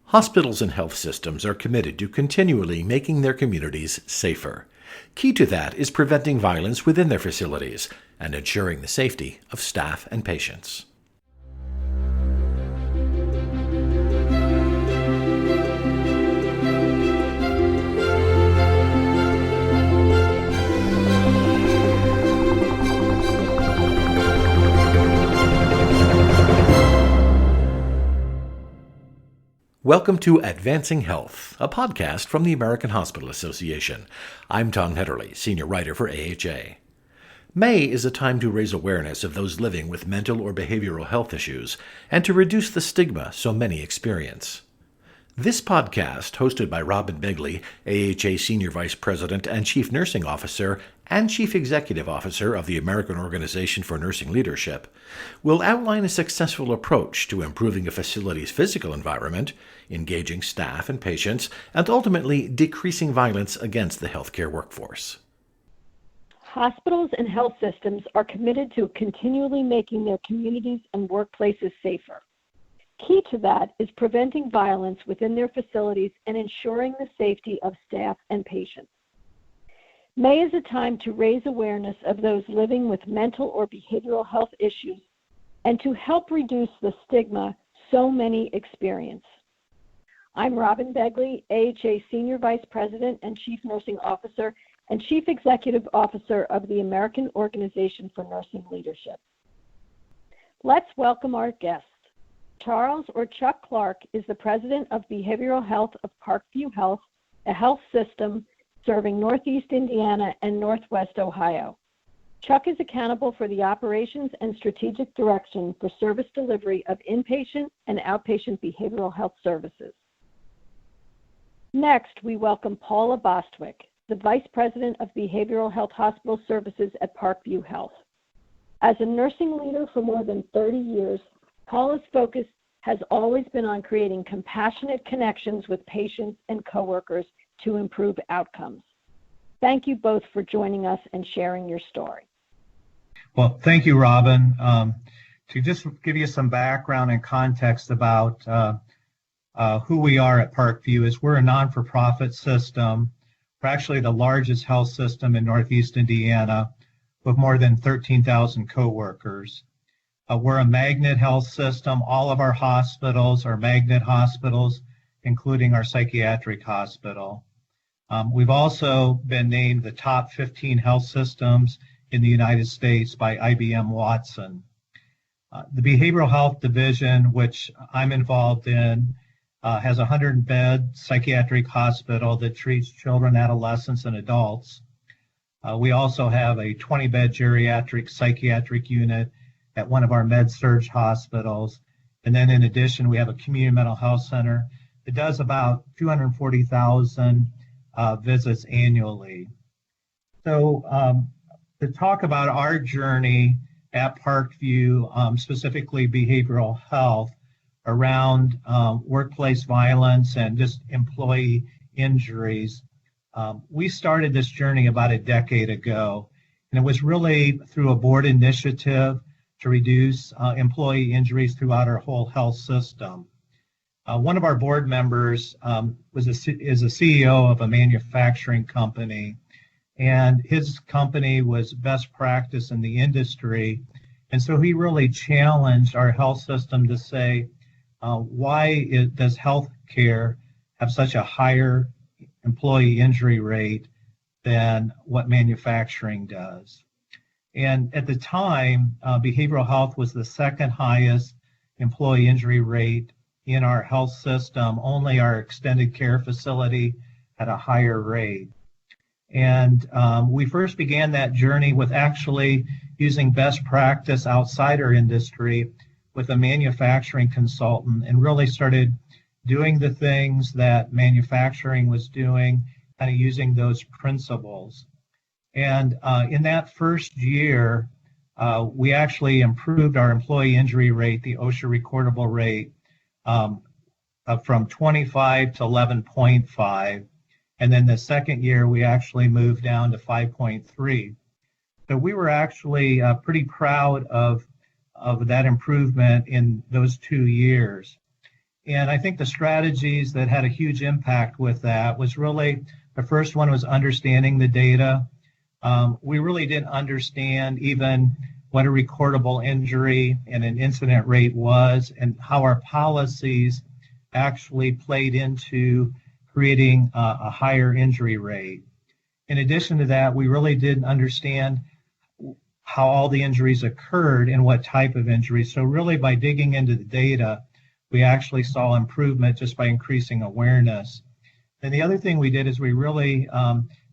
Hospitals and health systems are committed to continually making their communities safer. Key to that is preventing violence within their facilities and ensuring the safety of staff and patients. Welcome to Advancing Health, a podcast from the American Hospital Association. I'm Tom Hetterly, Senior Writer for AHA. May is a time to raise awareness of those living with mental or behavioral health issues and to reduce the stigma so many experience. This podcast, hosted by Robin Begley, AHA Senior Vice President and Chief Nursing Officer and Chief Executive Officer of the American Organization for Nursing Leadership, will outline a successful approach to improving a facility's physical environment, engaging staff and patients, and ultimately decreasing violence against the healthcare workforce. Hospitals and health systems are committed to continually making their communities and workplaces safer. Key to that is preventing violence within their facilities and ensuring the safety of staff and patients. May is a time to raise awareness of those living with mental or behavioral health issues and to help reduce the stigma so many experience. I'm Robin Begley, AHA Senior Vice President and Chief Nursing Officer and Chief Executive Officer of the American Organization for Nursing Leadership. Let's welcome our guests. Charles or Chuck Clark is the President of Behavioral Health of Parkview Health, a health system serving Northeast Indiana and Northwest Ohio. Chuck is accountable for the operations and strategic direction for service delivery of inpatient and outpatient behavioral health services. Next, we welcome Paula Bostwick, the Vice President of Behavioral Health Hospital Services at Parkview Health. As a nursing leader for more than 30 years, Paula's focus has always been on creating compassionate connections with patients and coworkers to improve outcomes. Thank you both for joining us and sharing your story. Well, thank you, Robin. To just give you some background and context about who we are at Parkview is we're a non-for-profit system. We're actually the largest health system in Northeast Indiana with more than 13,000 coworkers. We're a magnet health system. All of our hospitals are magnet hospitals, including our psychiatric hospital. We've also been named the top 15 health systems in the United States by IBM Watson. The Behavioral Health Division, which I'm involved in, has a 100-bed psychiatric hospital that treats children, adolescents, and adults. We also have a 20-bed geriatric psychiatric unit at one of our med-surg hospitals. And then in addition, we have a community mental health center that does about 240,000 visits annually. So to talk about our journey at Parkview, specifically behavioral health, around workplace violence and just employee injuries, we started this journey about a decade ago. And it was really through a board initiative to reduce employee injuries throughout our whole health system. One of our board members is a CEO of a manufacturing company, and his company was best practice in the industry. And so he really challenged our health system to say, does healthcare have such a higher employee injury rate than what manufacturing does? And at the time, behavioral health was the second highest employee injury rate in our health system. Only our extended care facility had a higher rate. And we first began that journey with actually using best practice outside our industry with a manufacturing consultant and really started doing the things that manufacturing was doing, kind of using those principles. And in that first year, we actually improved our employee injury rate, the OSHA recordable rate, from 25 to 11.5. And then the second year, we actually moved down to 5.3. So we were actually pretty proud of that improvement in those 2 years. And I think the strategies that had a huge impact with that was really, the first one was understanding the data. We really didn't understand even what a recordable injury and an incident rate was, and how our policies actually played into creating a higher injury rate. In addition to that, we really didn't understand how all the injuries occurred and what type of injuries. So really, by digging into the data, we actually saw improvement just by increasing awareness. And the other thing we did is we really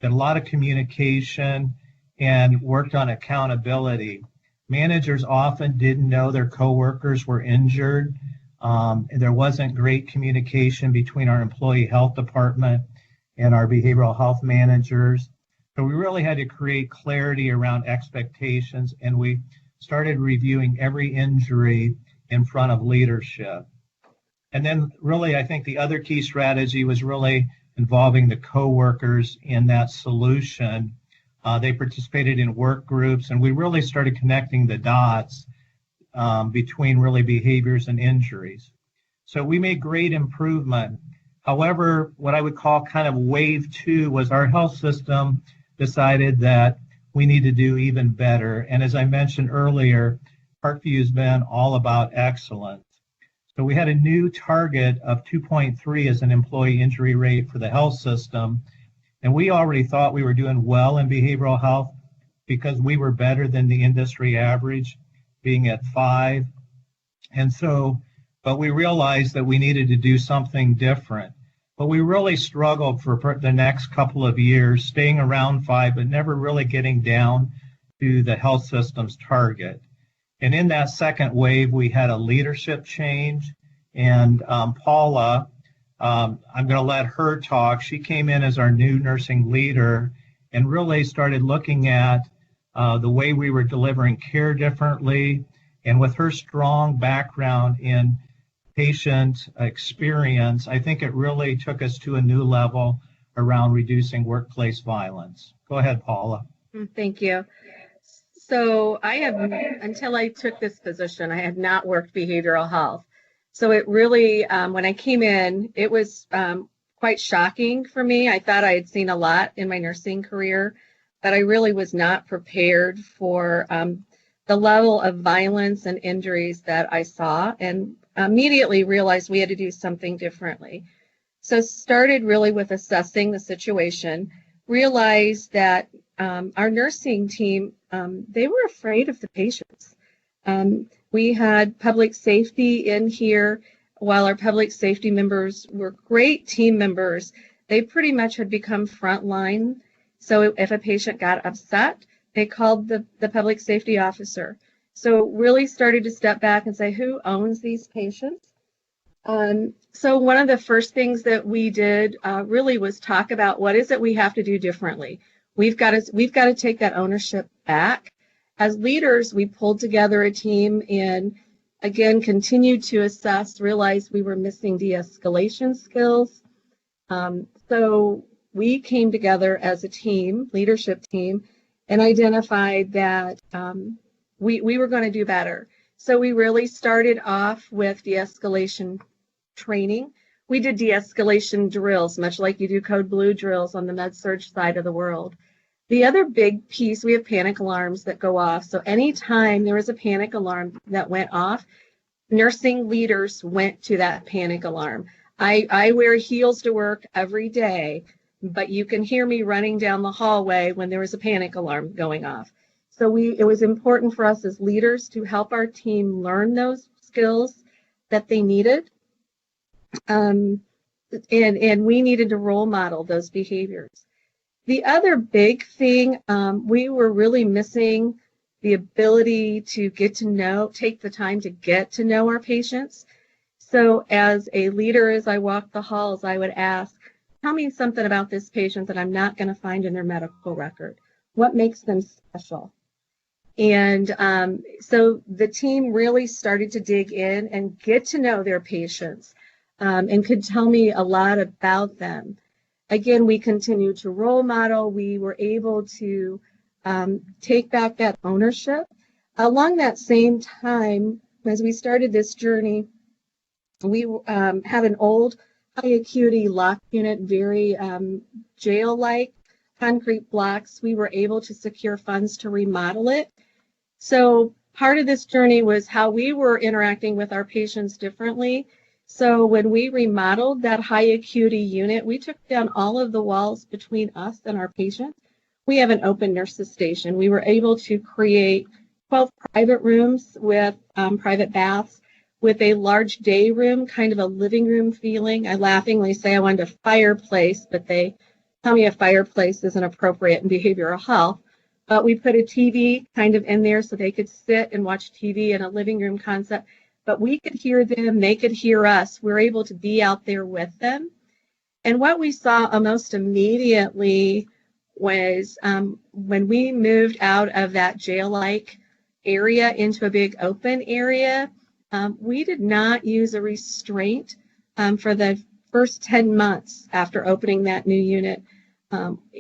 did a lot of communication and worked on accountability. Managers often didn't know their coworkers were injured. There wasn't great communication between our employee health department and our behavioral health managers. So we really had to create clarity around expectations, and we started reviewing every injury in front of leadership. And then really, I think the other key strategy was really involving the coworkers in that solution. They participated in work groups, and we really started connecting the dots between really behaviors and injuries. So we made great improvement. However, what I would call kind of wave two was our health system decided that we need to do even better. And as I mentioned earlier, Parkview has been all about excellence. So we had a new target of 2.3 as an employee injury rate for the health system. And we already thought we were doing well in behavioral health because we were better than the industry average, being at 5. And so, but we realized that we needed to do something different. But we really struggled for the next couple of years, staying around 5, but never really getting down to the health system's target. And in that second wave, we had a leadership change. And Paula, I'm going to let her talk. She came in as our new nursing leader and really started looking at the way we were delivering care differently. And with her strong background in patient experience, I think it really took us to a new level around reducing workplace violence. Go ahead, Paula. Thank you. So I have, until I took this position, I had not worked behavioral health. So it really, when I came in, it was quite shocking for me. I thought I had seen a lot in my nursing career, but I really was not prepared for the level of violence and injuries that I saw, and immediately realized we had to do something differently. So started really with assessing the situation, realized that our nursing team, they were afraid of the patients. We had public safety in here. While our public safety members were great team members, they pretty much had become frontline. So if a patient got upset, they called the public safety officer. So really started to step back and say, who owns these patients? So one of the first things that we did really was talk about what is it we have to do differently. We've got to take that ownership back. As leaders, we pulled together a team and again continued to assess, realized we were missing de-escalation skills. So we came together as a team, leadership team, and identified that we were going to do better. So we really started off with de-escalation training. We did de-escalation drills, much like you do code blue drills on the med-surg side of the world. The other big piece, we have panic alarms that go off. So anytime there was a panic alarm that went off, nursing leaders went to that panic alarm. I wear heels to work every day, but you can hear me running down the hallway when there was a panic alarm going off. So it was important for us as leaders to help our team learn those skills that they needed. And we needed to role model those behaviors. The other big thing, we were really missing the ability to take the time to get to know our patients. So as a leader, as I walked the halls, I would ask, tell me something about this patient that I'm not going to find in their medical record. What makes them special? And so the team really started to dig in and get to know their patients and could tell me a lot about them. Again, we continued to role model. We were able to take back that ownership. Along that same time, as we started this journey, We have an old high acuity lock unit, very jail-like concrete blocks. We were able to secure funds to remodel it. So part of this journey was how we were interacting with our patients differently. So when we remodeled that high acuity unit, we took down all of the walls between us and our patients. We have an open nurses station. We were able to create 12 private rooms with private baths, with a large day room, kind of a living room feeling. I laughingly say I wanted a fireplace, but they tell me a fireplace isn't appropriate in behavioral health. But we put a TV kind of in there so they could sit and watch TV in a living room concept. But we could hear them, they could hear us. We're able to be out there with them. And what we saw almost immediately was when we moved out of that jail-like area into a big open area, we did not use a restraint for the first 10 months after opening that new unit.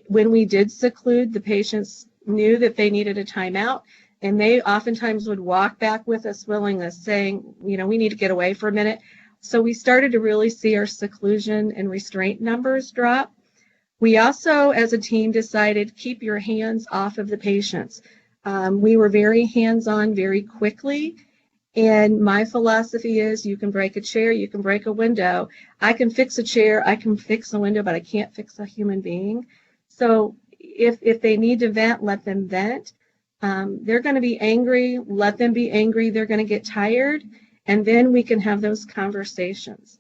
When we did seclude, the patients knew that they needed a timeout, and they oftentimes would walk back with us willingly, saying, we need to get away for a minute. So we started to really see our seclusion and restraint numbers drop. We also, as a team, decided keep your hands off of the patients. We were very hands-on very quickly. And my philosophy is you can break a chair, you can break a window. I can fix a chair, I can fix a window, but I can't fix a human being. So if they need to vent, let them vent. They're going to be angry, let them be angry. They're going to get tired, and then we can have those conversations.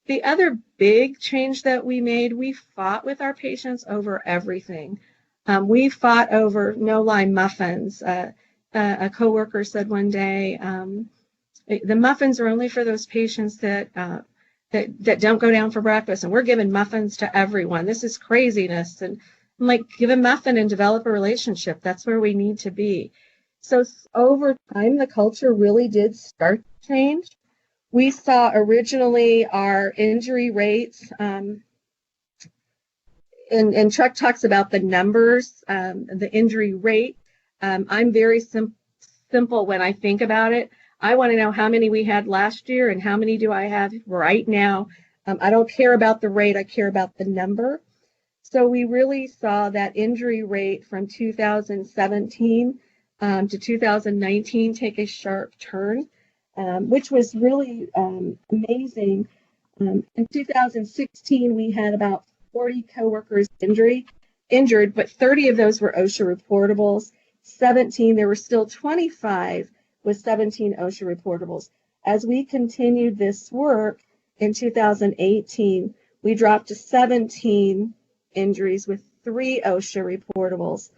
The other big change that we made, we fought with our patients over everything. We fought over no-lime muffins. A coworker said one day, the muffins are only for those patients that don't go down for breakfast, and we're giving muffins to everyone. This is craziness. And I'm like, give a muffin and develop a relationship. That's where we need to be. So over time, the culture really did start to change. We saw originally our injury rates, and Chuck talks about the numbers, the injury rate. I'm very simple when I think about it. I want to know how many we had last year and how many do I have right now. I don't care about the rate, I care about the number. So we really saw that injury rate from 2017 to 2019 take a sharp turn, which was really amazing. In 2016, we had about 40 coworkers injured, but 30 of those were OSHA reportables. 17, there were still 25 with 17 OSHA reportables. As we continued this work in 2018, we dropped to 17 injuries with 3 OSHA reportables.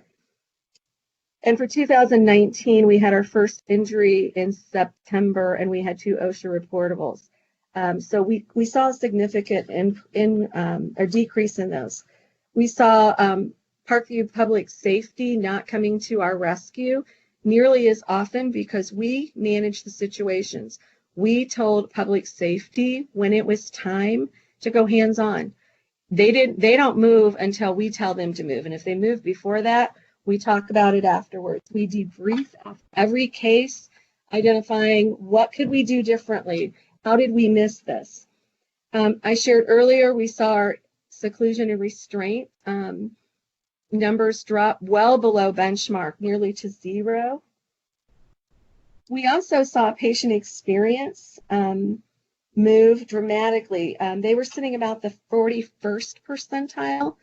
And for 2019, we had our first injury in September, and we had 2 OSHA reportables. So we saw a significant decrease in those. We saw Parkview Public Safety not coming to our rescue nearly as often because we managed the situations. We told public safety when it was time to go hands-on. They don't move until we tell them to move. And if they move before that, we talk about it afterwards. We debrief every case, identifying what could we do differently? How did we miss this? I shared earlier, we saw our seclusion and restraint numbers drop well below benchmark, nearly to 0. We also saw patient experience move dramatically. They were sitting about the 41st percentile,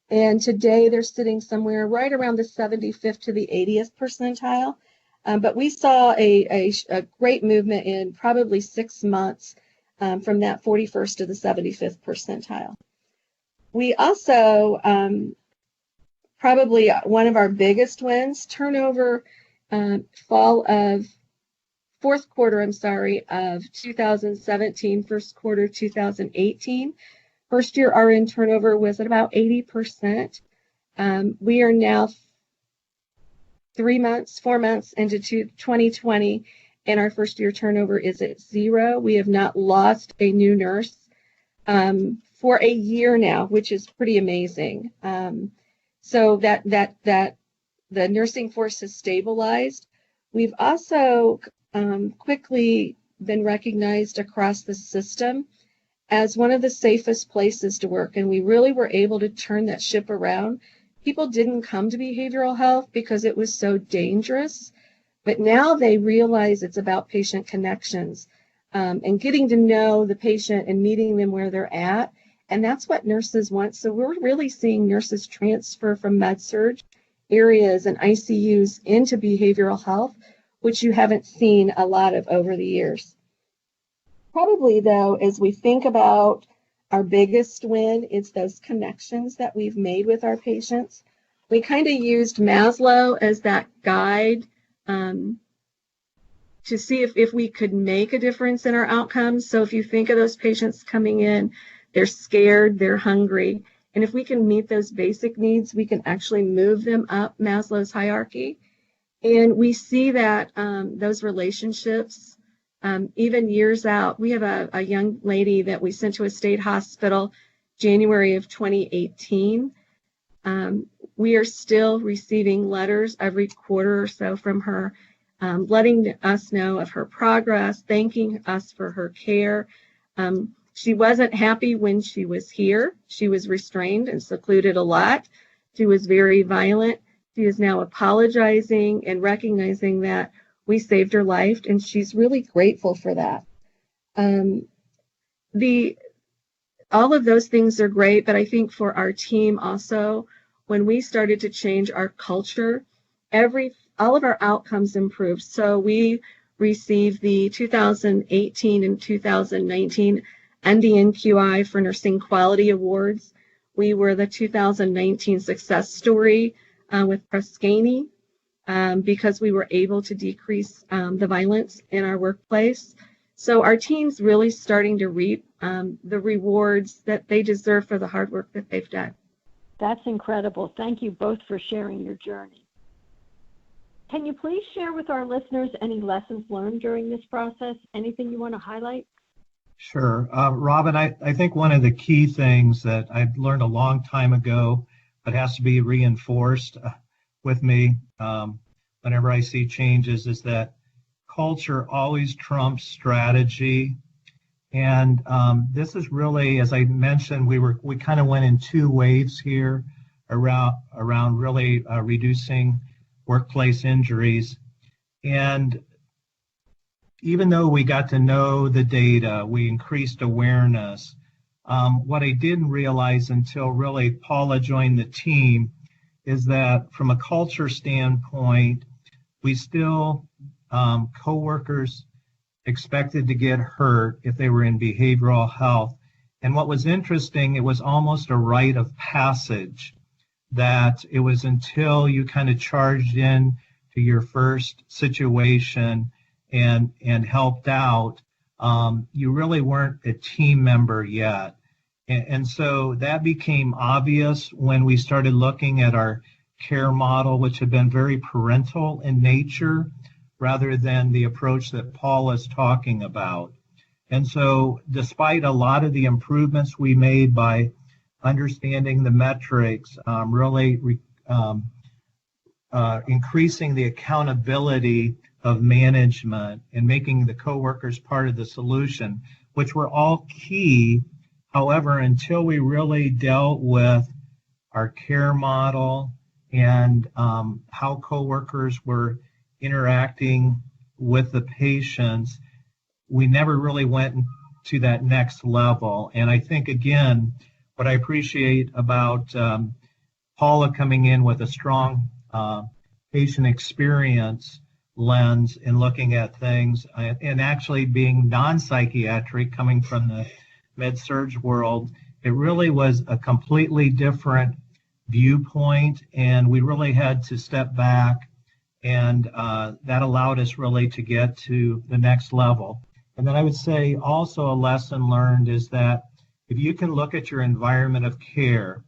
and today they're sitting somewhere right around the 75th to the 80th percentile. But we saw a great movement in probably 6 months from that 41st to the 75th percentile. We also, probably one of our biggest wins, turnover fourth quarter of 2017, first quarter 2018. First year RN turnover was at about 80%. We are now 4 months into 2020, and our first year turnover is at 0. We have not lost a new nurse for a year now, which is pretty amazing. So that the nursing force has stabilized. We've also quickly been recognized across the system as one of the safest places to work. And we really were able to turn that ship around. People didn't come to behavioral health because it was so dangerous, but now they realize it's about patient connections, and getting to know the patient and meeting them where they're at. And that's what nurses want. So we're really seeing nurses transfer from med-surg areas and ICUs into behavioral health, which you haven't seen a lot of over the years. Probably, though, as we think about our biggest win, it's those connections that we've made with our patients. We kind of used Maslow as that guide to see if we could make a difference in our outcomes. So if you think of those patients coming in, they're scared, they're hungry, and if we can meet those basic needs, we can actually move them up Maslow's hierarchy. And we see that those relationships, even years out. We have a young lady that we sent to a state hospital January of 2018. We are still receiving letters every quarter or so from her, letting us know of her progress, thanking us for her care. She wasn't happy when she was here. She was restrained and secluded a lot. She was very violent. She is now apologizing and recognizing that we saved her life, and she's really grateful for that. All of those things are great, but I think for our team also, when we started to change our culture, all of our outcomes improved. So we received the 2018 and 2019 NDNQI for Nursing Quality Awards. We were the 2019 success story with Prescaney because we were able to decrease the violence in our workplace. So our team's really starting to reap the rewards that they deserve for the hard work that they've done. That's incredible. Thank you both for sharing your journey. Can you please share with our listeners any lessons learned during this process? Anything you want to highlight? Sure. Robin, I think one of the key things that I've learned a long time ago, but has to be reinforced with me whenever I see changes, is that culture always trumps strategy. And this is really, as I mentioned, we kind of went in two waves here around really reducing workplace injuries. And even though we got to know the data, we increased awareness. What I didn't realize until really Paula joined the team is that from a culture standpoint, we still, coworkers expected to get hurt if they were in behavioral health. And what was interesting, it was almost a rite of passage, that it was until you kind of charged in to your first situation and helped out, you really weren't a team member yet. And so that became obvious when we started looking at our care model, which had been very parental in nature, rather than the approach that Paul is talking about. And so despite a lot of the improvements we made by understanding the metrics, really increasing the accountability of management and making the coworkers part of the solution, which were all key. However, until we really dealt with our care model and how coworkers were interacting with the patients, we never really went to that next level. And I think, again, what I appreciate about Paula coming in with a strong patient experience lens in looking at things, and actually being non-psychiatric, coming from the med-surg world, it really was a completely different viewpoint, and we really had to step back, and that allowed us really to get to the next level. And then I would say also a lesson learned is that if you can look at your environment of care,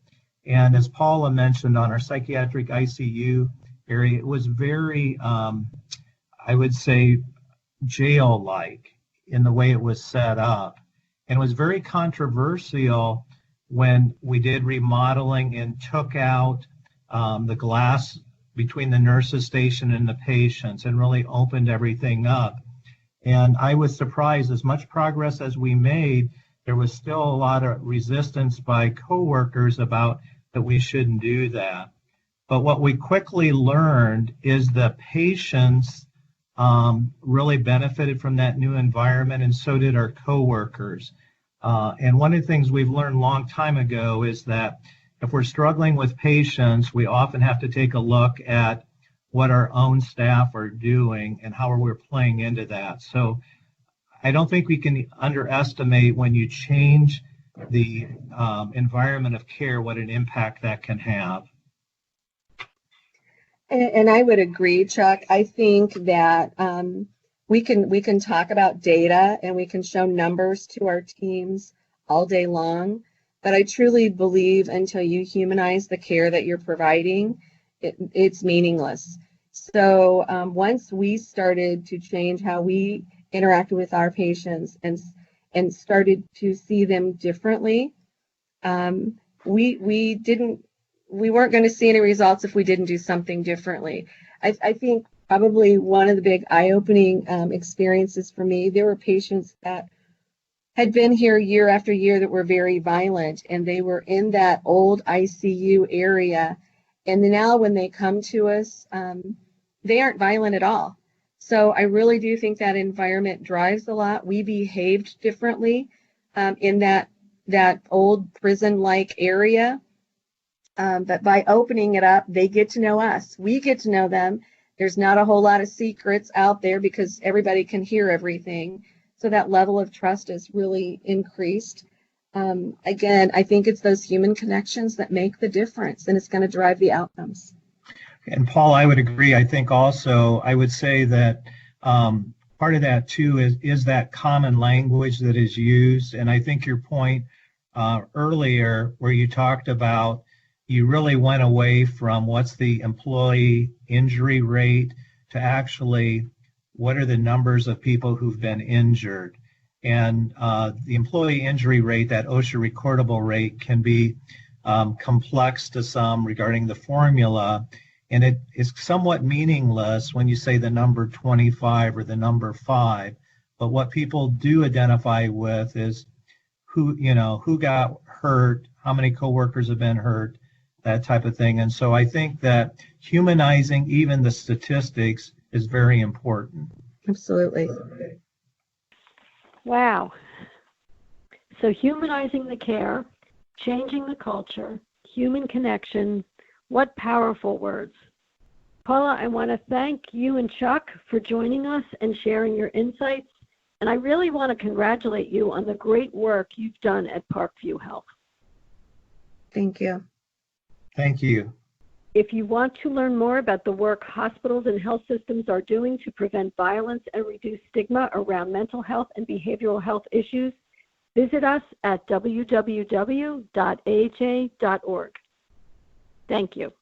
and as Paula mentioned on our psychiatric ICU area, it was very, I would say, jail-like in the way it was set up. And it was very controversial when we did remodeling and took out the glass between the nurses station and the patients and really opened everything up. And I was surprised, as much progress as we made, there was still a lot of resistance by coworkers about that we shouldn't do that. But what we quickly learned is the patients really benefited from that new environment, and so did our coworkers. And one of the things we've learned a long time ago is that if we're struggling with patients, we often have to take a look at what our own staff are doing and how we're playing into that. So I don't think we can underestimate when you change the environment of care, what an impact that can have. And I would agree, Chuck. I think that we can talk about data and we can show numbers to our teams all day long, but I truly believe until you humanize the care that you're providing, it's meaningless. So once we started to change how we interacted with our patients and started to see them differently, we weren't going to see any results if we didn't do something differently. I think probably one of the big eye-opening experiences for me, there were patients that had been here year after year that were very violent, and they were in that old ICU area. And now when they come to us, they aren't violent at all. So I really do think that environment drives a lot. We behaved differently in that old prison-like area. But by opening it up, they get to know us. We get to know them. There's not a whole lot of secrets out there because everybody can hear everything. So that level of trust is really increased. Again, I think it's those human connections that make the difference, and it's going to drive the outcomes. And Paul, I would agree. I think also I would say that part of that too is that common language that is used. And I think your point earlier where you talked about you really went away from what's the employee injury rate to actually what are the numbers of people who've been injured. And the employee injury rate, that OSHA recordable rate, can be complex to some regarding the formula. And it is somewhat meaningless when you say the number 25 or the number 5. But what people do identify with is who got hurt, how many coworkers have been hurt, that type of thing. And so I think that humanizing even the statistics is very important. Absolutely. Wow. So humanizing the care, changing the culture, human connection, what powerful words. Paula, I want to thank you and Chuck for joining us and sharing your insights. And I really want to congratulate you on the great work you've done at Parkview Health. Thank you. Thank you. If you want to learn more about the work hospitals and health systems are doing to prevent violence and reduce stigma around mental health and behavioral health issues, visit us at www.aha.org. Thank you.